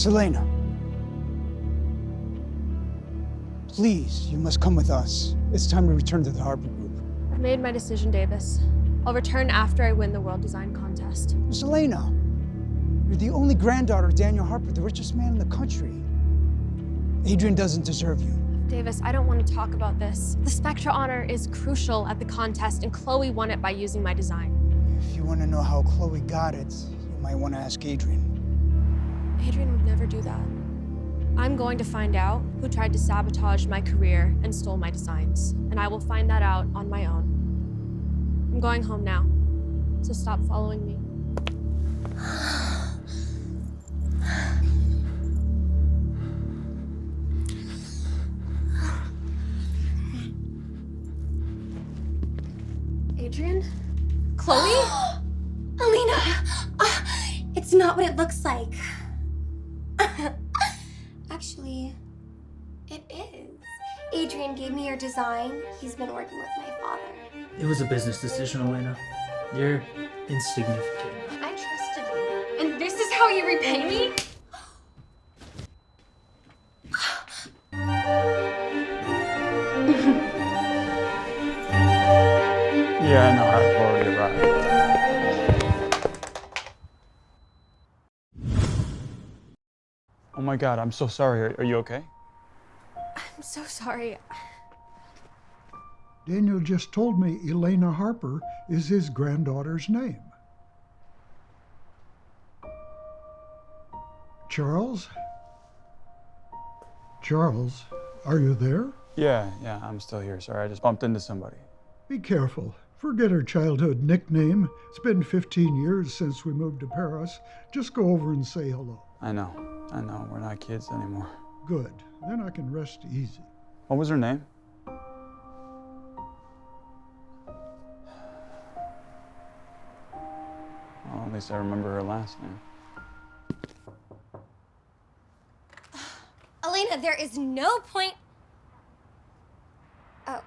Elena. Please, you must come with us. It's time to return to the Harper Group. I've made my decision, Davis. I'll return after I win the World Design Contest. Miss Elena, you're the only granddaughter of Daniel Harper, the richest man in the country. Adrian doesn't deserve you. Davis, I don't want to talk about this. The Spectra honor is crucial at the contest, and Chloe won it by using my design. If you want to know how Chloe got it, you might want to ask Adrian. Adrian would never do that. I'm going to find out who tried to sabotage my career and stole my designs, and I will find that out on my own. I'm going home now, so stop following me. Adrian? Chloe? Elena! It's not what it looks like. Actually, it is. Adrian gave me your design. He's been working with my father. It was a business decision, Elena. You're insignificant. I trusted you, and this is how you repay me? Yeah, I know, I've already arrived. Oh my God, I'm so sorry. Are you okay? I'm so sorry. Daniel just told me Elena Harper is his granddaughter's name. Charles? Charles, are you there? Yeah, I'm still here. Sorry, I just bumped into somebody. Be careful. Forget her childhood nickname. It's been 15 years since we moved to Paris. Just go over and say hello. I know. We're not kids anymore. Good. Then I can rest easy. What was her name? Well, at least I remember her last name. Elena, there is no point. Oh,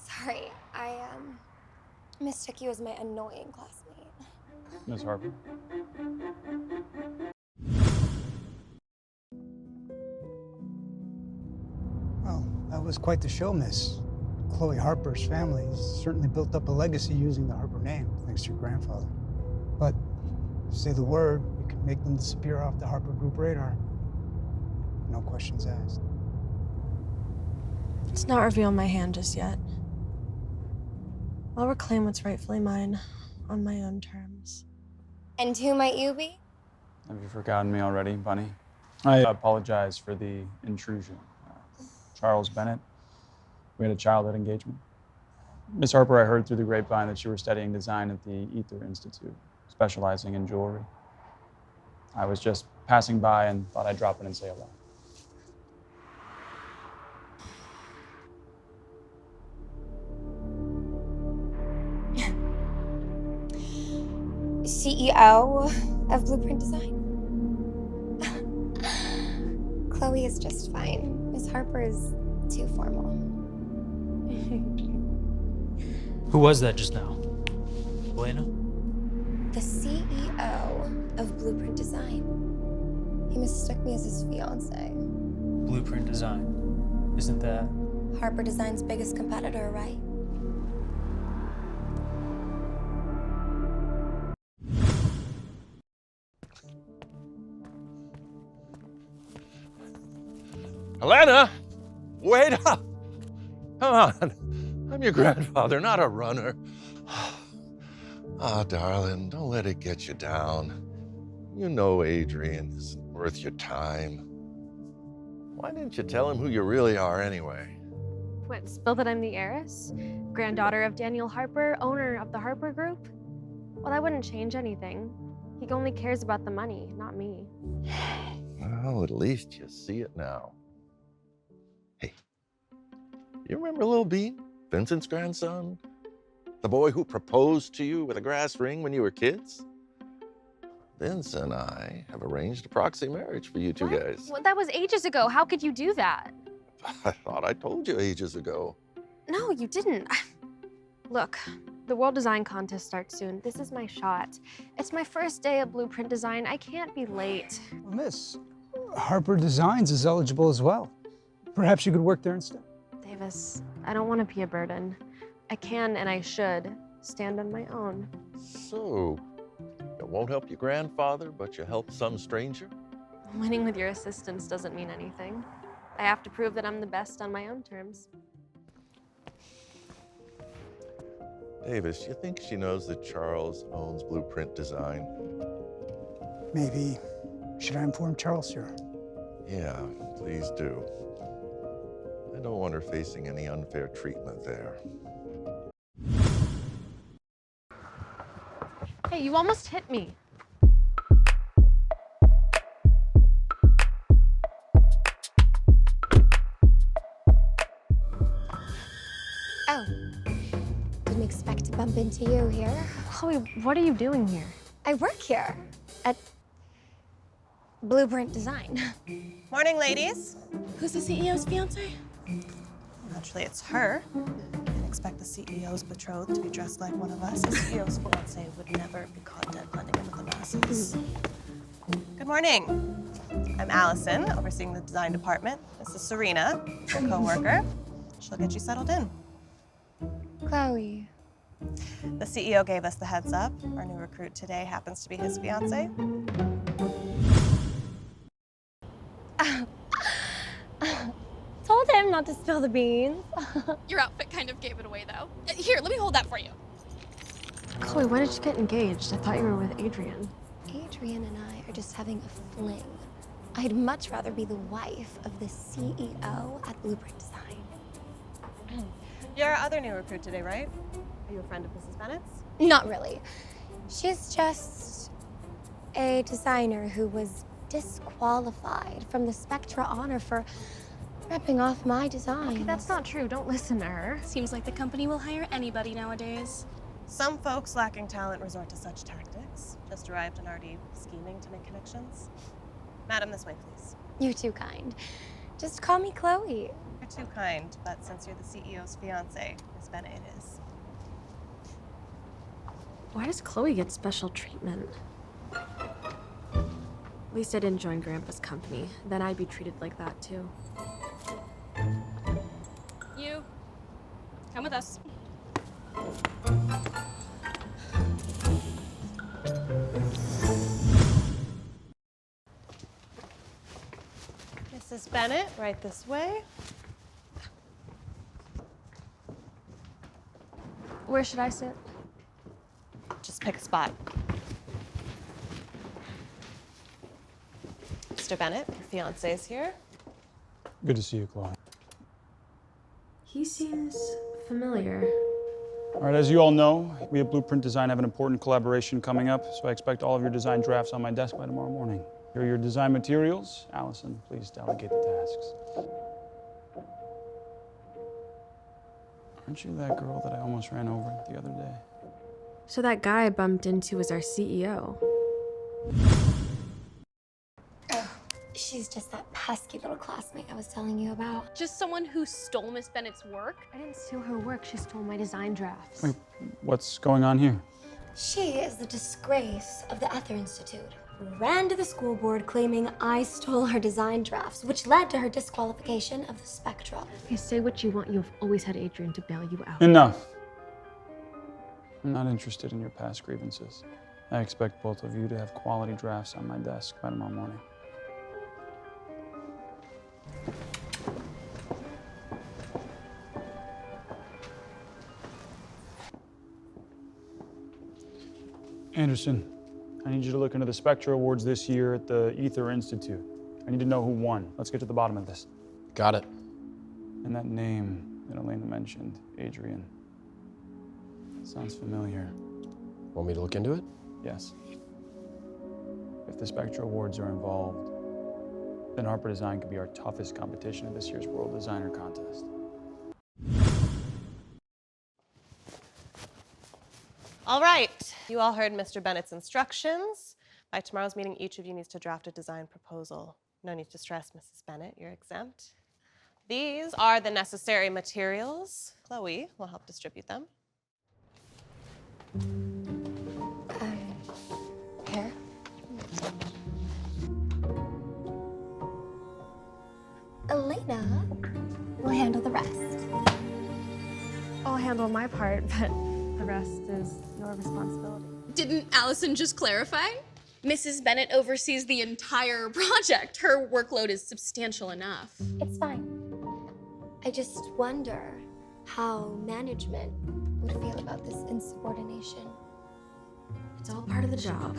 sorry. I mistook you as my annoying classmate. Miss Harper? Well, that was quite the show, miss. Chloe Harper's family has certainly built up a legacy using the Harper name, thanks to your grandfather. But, say the word, we can make them disappear off the Harper Group radar. No questions asked. Let's not reveal my hand just yet. I'll reclaim what's rightfully mine on my own terms. And who might you be? Have you forgotten me already, Bunny? I apologize for the intrusion. Charles Bennett, we had a childhood engagement. Miss Harper, I heard through the grapevine that you were studying design at the Ether Institute, specializing in jewelry. I was just passing by and thought I'd drop in and say hello. CEO of Blueprint Design? Chloe is just fine. Miss Harper is too formal. Who was that just now? Elena? The CEO of Blueprint Design. He mistook me as his fiancée. Blueprint Design. Isn't that? Harper Design's biggest competitor, right? Elena, wait up. Come on. I'm your grandfather, not a runner. Ah, darling, don't let it get you down. You know Adrian isn't worth your time. Why didn't you tell him who you really are anyway? What, spill that I'm the heiress? Granddaughter of Daniel Harper, owner of the Harper Group? Well, that wouldn't change anything. He only cares about the money, not me. Well, at least you see it now. Hey, you remember Lil Bean, Vincent's grandson? The boy who proposed to you with a grass ring when you were kids? Vince and I have arranged a proxy marriage for you two guys. Well, that was ages ago. How could you do that? I thought I told you ages ago. No, you didn't. Look, the World Design Contest starts soon. This is my shot. It's my first day of Blueprint Design. I can't be late. Well, miss, Harper Designs is eligible as well. Perhaps you could work there instead. Davis, I don't want to be a burden. I can and I should stand on my own. So, it won't help your grandfather, but you help some stranger? Winning with your assistance doesn't mean anything. I have to prove that I'm the best on my own terms. Davis, you think she knows that Charles owns Blueprint Design? Maybe, should I inform Charles here? Yeah, please do. I don't want her facing any unfair treatment there. Hey, you almost hit me. Oh, didn't expect to bump into you here. Chloe, what are you doing here? I work here at Blueprint Design. Morning, ladies. Who's the CEO's fiance? Naturally, it's her. Can't expect the CEO's betrothed to be dressed like one of us. The CEO's fiance would never be caught dead blending in with the masses. Good morning. I'm Allison, overseeing the design department. This is Serena, your coworker. She'll get you settled in. Chloe. The CEO gave us the heads up. Our new recruit today happens to be his fiance. Told him not to spill the beans. Your outfit kind of gave it away, though. Here, let me hold that for you. Chloe, when did you get engaged? I thought you were with Adrian. Adrian and I are just having a fling. I'd much rather be the wife of the CEO at Blueprint Design. You're our other new recruit today, right? Are you a friend of Mrs. Bennett's? Not really. She's just a designer who was disqualified from the Spectra honor for ripping off my designs. Okay, that's not true. Don't listen to her. Seems like the company will hire anybody nowadays. Some folks lacking talent resort to such tactics. Just arrived and already scheming to make connections. Madam, this way, please. You're too kind. Just call me Chloe. You're too kind, but since you're the CEO's fiance, Miss Bennett it is. Why does Chloe get special treatment? At least I didn't join Grandpa's company. Then I'd be treated like that, too. You, come with us. Mrs. Bennett, right this way. Where should I sit? Just pick a spot. Mr. Bennett, your fiance is here. Good to see you, Chloe. He seems familiar. All right, as you all know, we at Blueprint Design have an important collaboration coming up, so I expect all of your design drafts on my desk by tomorrow morning. Here are your design materials. Allison, please delegate the tasks. Aren't you that girl that I almost ran over the other day? So that guy I bumped into is our CEO. She's just that pesky little classmate I was telling you about. Just someone who stole Miss Bennett's work? I didn't steal her work. She stole my design drafts. Wait, what's going on here? She is the disgrace of the Ether Institute. Ran to the school board claiming I stole her design drafts, which led to her disqualification of the Spectra. You say what you want. You've always had Adrian to bail you out. Enough. I'm not interested in your past grievances. I expect both of you to have quality drafts on my desk by tomorrow morning. Anderson, I need you to look into the Spectra Awards this year at the Ether Institute. I need to know who won. Let's get to the bottom of this. Got it. And that name that Elena mentioned, Adrian. Sounds familiar. Want me to look into it? Yes. If the Spectra Awards are involved, then Harper Design could be our toughest competition at this year's World Designer Contest. All right, you all heard Mr. Bennett's instructions. By tomorrow's meeting, each of you needs to draft a design proposal. No need to stress, Mrs. Bennett, you're exempt. These are the necessary materials. Chloe will help distribute them. Here. Elena will handle the rest. I'll handle my part, but the rest is your responsibility. Didn't Allison just clarify? Mrs. Bennett oversees the entire project. Her workload is substantial enough. It's fine. I just wonder how management would feel about this insubordination. It's all part of the job.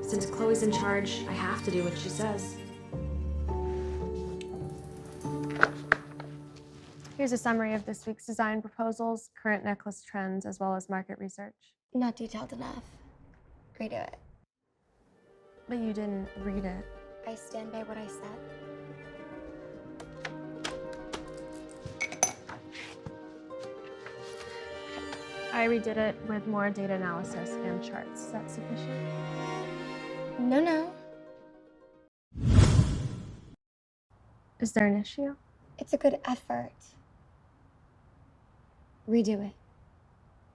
Since Chloe's in charge, I have to do what she says. Here's a summary of this week's design proposals, current necklace trends, as well as market research. Not detailed enough. Redo it. But you didn't read it. I stand by what I said. I redid it with more data analysis and charts. Is that sufficient? No. Is there an issue? It's a good effort. Redo it.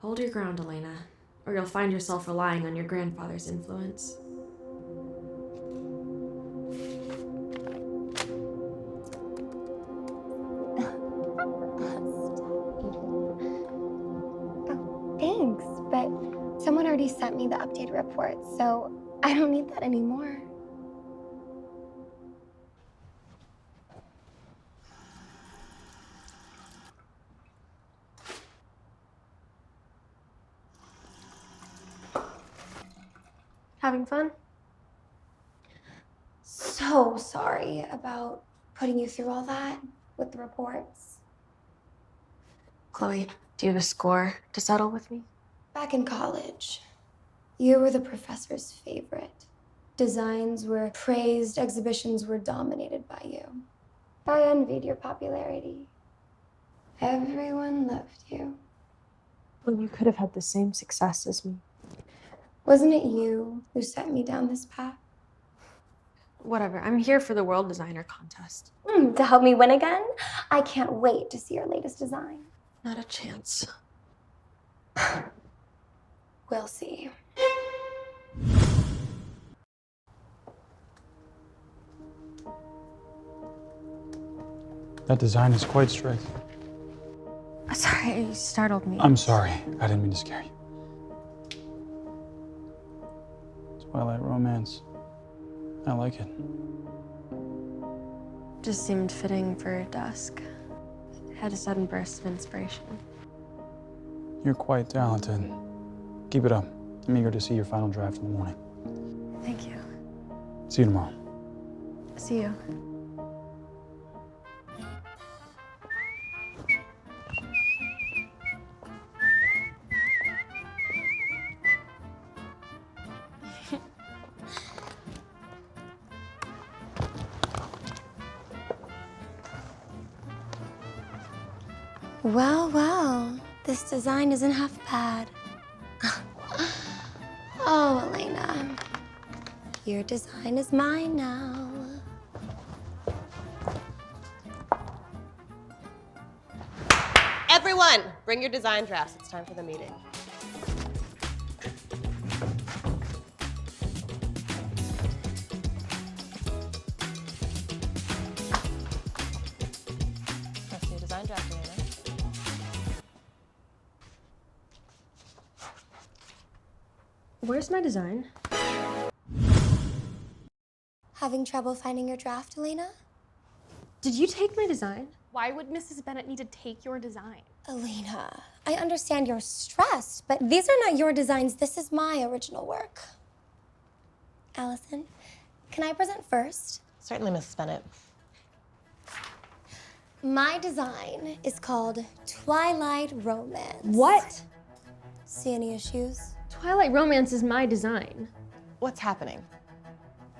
Hold your ground, Elena, or you'll find yourself relying on your grandfather's influence. Thanks, but someone already sent me the updated report, so I don't need that anymore. Having fun? So sorry about putting you through all that with the reports. Chloe, do you have a score to settle with me? Back in college, you were the professor's favorite. Designs were praised, exhibitions were dominated by you. I envied your popularity. Everyone loved you. Well, you could have had the same success as me. Wasn't it you who set me down this path? Whatever, I'm here for the World Designer Contest. To help me win again? I can't wait to see your latest design. Not a chance. We'll see. That design is quite strict. Sorry, you startled me. I'm sorry. I didn't mean to scare you. Twilight romance. I like it. Just seemed fitting for dusk. Had a sudden burst of inspiration. You're quite talented. Keep it up. I'm eager to see your final draft in the morning. Thank you. See you tomorrow. See you. Well, this design isn't half bad. Oh, Elena, your design is mine now. Everyone, bring your design drafts. It's time for the meeting. That's your design draft, Elena. Where's my design? Having trouble finding your draft, Elena? Did you take my design? Why would Mrs. Bennett need to take your design? Elena, I understand you're stressed, but these are not your designs. This is my original work. Allison, can I present first? Certainly, Mrs. Bennett. My design is called Twilight Romance. What? See any issues? Twilight Romance is my design. What's happening?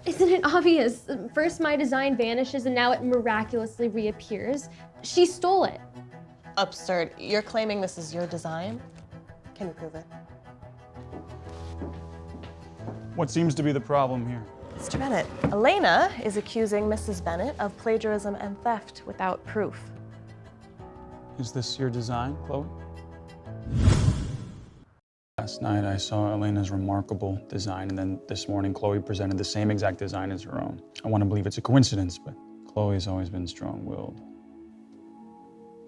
Isn't it obvious? First my design vanishes and now it miraculously reappears. She stole it. Absurd. You're claiming this is your design? Can you prove it? What seems to be the problem here? Mr. Bennett, Elena is accusing Mrs. Bennett of plagiarism and theft without proof. Is this your design, Chloe? Last night I saw Elena's remarkable design, and then this morning Chloe presented the same exact design as her own. I want to believe it's a coincidence, but Chloe's always been strong-willed.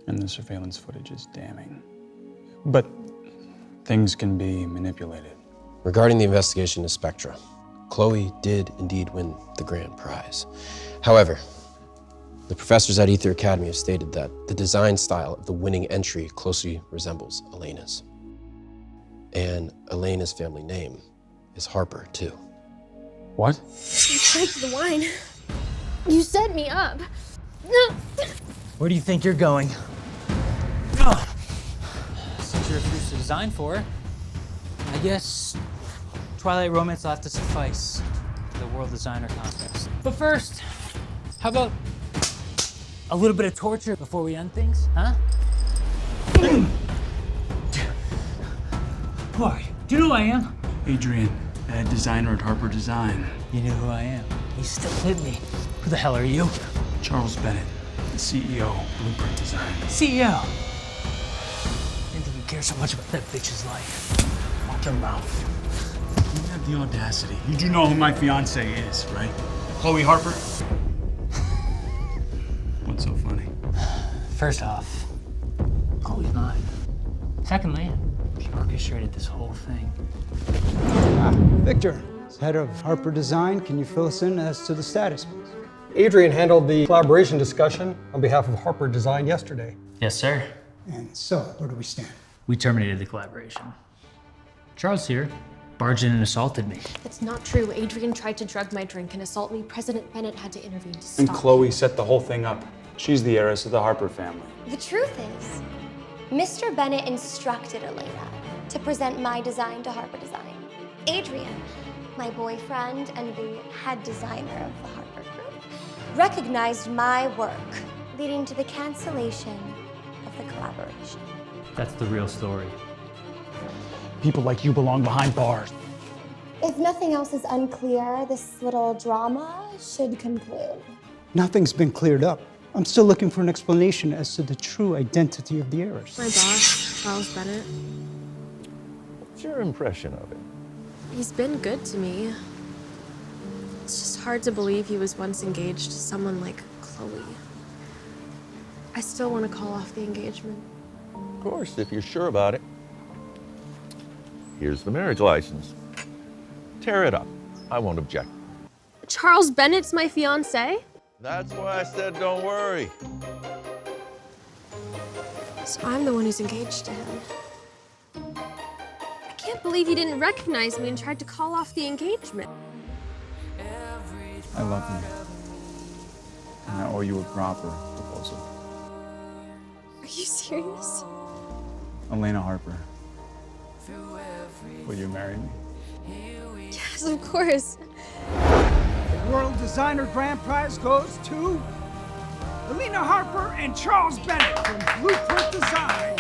And the surveillance footage is damning. But things can be manipulated. Regarding the investigation of Spectra, Chloe did indeed win the grand prize. However, the professors at Ether Academy have stated that the design style of the winning entry closely resembles Elena's. And Elena's family name is Harper, too. What? You drank the wine. You set me up. Where do you think you're going? Since you're refused to design for it, I guess Twilight Romance will have to suffice for the World Designer Contest. But first, how about a little bit of torture before we end things, huh? Who are you? Do you know who I am? Adrian, the head designer at Harper Design. You know who I am. You still hit me. Who the hell are you? Charles Bennett, the CEO, Blueprint Design. CEO. Didn't think you cared so much about that bitch's life. Watch your mouth. You have the audacity. You do know who my fiancée is, right? Chloe Harper? What's so funny? First off, Chloe's mine. Secondly, she orchestrated this whole thing. Victor, as head of Harper Design, can you fill us in as to the status, please? Adrian handled the collaboration discussion on behalf of Harper Design yesterday. Yes, sir. And so, where do we stand? We terminated the collaboration. Charles here barged in and assaulted me. That's not true. Adrian tried to drug my drink and assault me. President Bennett had to intervene to stop. And Chloe set the whole thing up. She's the heiress of the Harper family. The truth is, Mr. Bennett instructed Elena to present my design to Harper Design. Adrian, my boyfriend and the head designer of the Harper Group, recognized my work, leading to the cancellation of the collaboration. That's the real story. People like you belong behind bars. If nothing else is unclear, this little drama should conclude. Nothing's been cleared up. I'm still looking for an explanation as to the true identity of the heiress. My boss, Charles Bennett. What's your impression of him? He's been good to me. It's just hard to believe he was once engaged to someone like Chloe. I still want to call off the engagement. Of course, if you're sure about it. Here's the marriage license. Tear it up. I won't object. Charles Bennett's my fiancé? That's why I said don't worry. So I'm the one who's engaged to him. I can't believe he didn't recognize me and tried to call off the engagement. I love you. And I owe you a proper proposal. Are you serious? Elena Harper, will you marry me? Yes, of course. The World Designer Grand Prize goes to Elena Harper and Charles Bennett from Blueprint Design.